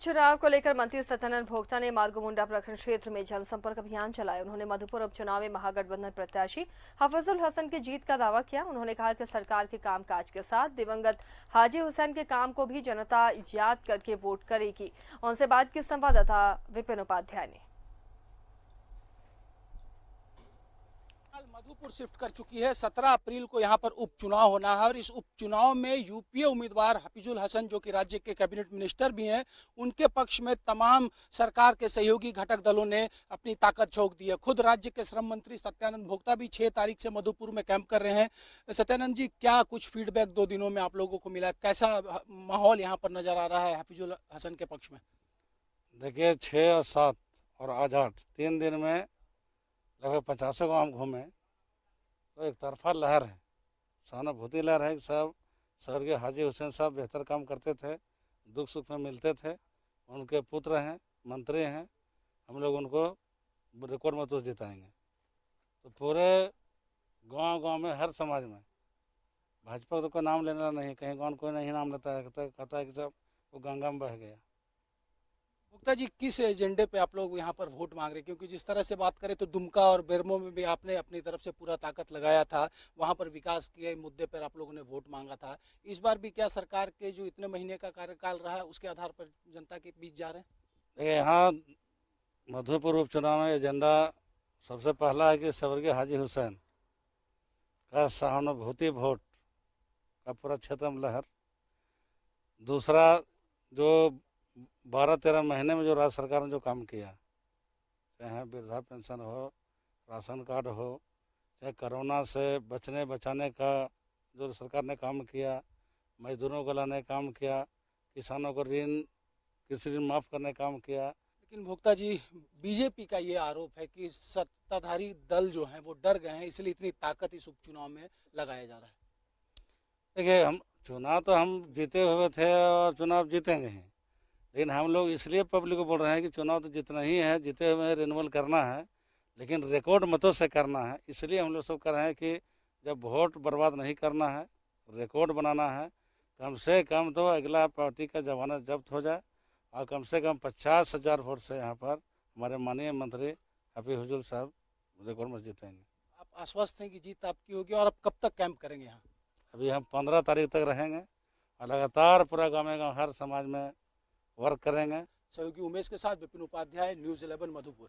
उपचुनाव को लेकर मंत्री सत्यानंद भोक्ता ने मार्गोमुंडा प्रखंड क्षेत्र में जनसंपर्क अभियान चलाया। उन्होंने मधुपुर उपचुनाव में महागठबंधन प्रत्याशी हफीजुल हसन की जीत का दावा किया। उन्होंने कहा कि सरकार के कामकाज के साथ दिवंगत हाजी हुसैन के काम को भी जनता याद करके वोट करेगी। उनसे बात की संवाददाता विपिन उपाध्याय ने। मधुपुर शिफ्ट कर चुकी है। 17 अप्रैल को यहां पर उपचुनाव होना है और इस उपचुनाव में यूपीए उम्मीदवार हफीजुल हसन जो कि राज्य के कैबिनेट मिनिस्टर भी हैं, उनके पक्ष में तमाम सरकार के सहयोगी घटक दलों ने अपनी ताकत झोंक दी है। खुद राज्य के श्रम मंत्री सत्यानंद भोक्ता भी 6 तारीख से मधुपुर में कैंप कर रहे हैं। सत्यानंद जी, क्या कुछ फीडबैक 2 दिनों में आप लोगों को मिला? कैसा माहौल यहाँ पर नजर आ रहा है हफीजुल हसन के पक्ष में? देखिए, 6 और 7 और आज 8 3 दिन में लगभग 50 गाँव हम घूमे तो एक तरफा लहर है, सहानुभूति लहर है। सब स्वर्गीय हाजी हुसैन साहब बेहतर काम करते थे, दुख सुख में मिलते थे। उनके पुत्र हैं, मंत्री हैं, हम लोग उनको रिकॉर्ड मतों से जिताएंगे। तो पूरे गांव में हर समाज में भाजपा तो कोई नाम लेना नहीं, कहीं कौन कोई नहीं नाम लेता है, कहता है कि सब वो गंगा में बह गया। भोक्ता जी, किस एजेंडे पे आप लोग यहाँ पर वोट मांग रहे हैं? क्योंकि जिस तरह से बात करें तो दुमका और बेरमो में भी आपने अपनी तरफ से पूरा ताकत लगाया था, वहाँ पर विकास के मुद्दे पर आप लोगों ने वोट मांगा था। इस बार भी क्या सरकार के जो इतने महीने का कार्यकाल रहा है उसके आधार पर जनता के बीच जा रहे हैं? यहाँ मधुपुर उपचुनाव में एजेंडा सबसे पहला है कि स्वर्गीय हाजी हुसैन का सहानुभूति वोट का पूरा क्षेत्र में लहर। दूसरा, जो 12-13 महीने में जो राज्य सरकार ने जो काम किया, चाहे वृद्धा पेंशन हो, राशन कार्ड हो, चाहे कोरोना से बचाने का जो सरकार ने काम किया, मजदूरों को लाने का काम किया, किसानों को कृषि ऋण माफ़ करने का काम किया। लेकिन भोक्ता जी, बीजेपी का ये आरोप है कि सत्ताधारी दल जो हैं वो डर गए हैं, इसलिए इतनी ताकत इस उपचुनाव में लगाया जा रहा है। देखिए, हम चुनाव तो हम जीते हुए थे और चुनाव जीतेंगे ही, लेकिन हम लोग इसलिए पब्लिक को बोल रहे हैं कि चुनाव तो जितना ही है, जीते हुए रिन्यूअल करना है, लेकिन रिकॉर्ड मतों से करना है। इसलिए हम लोग सब कर रहे हैं कि जब वोट बर्बाद नहीं करना है, रिकॉर्ड बनाना है। कम से कम तो अगला पार्टी का जमानत जब्त हो जाए और कम से कम 50,000 वोट से यहाँ पर हमारे माननीय मंत्री हफीजुल साहब रिकॉर्ड में जीतेंगे। आप आश्वस्त हैं कि जीत आपकी होगी? और आप कब तक कैंप करेंगे यहाँ? अभी हम 15 तारीख तक रहेंगे और लगातार पूरा गाँव हर समाज में वर्क करेंगे। सहयोगी उमेश के साथ विपिन उपाध्याय, न्यूज़ 11 मधुपुर।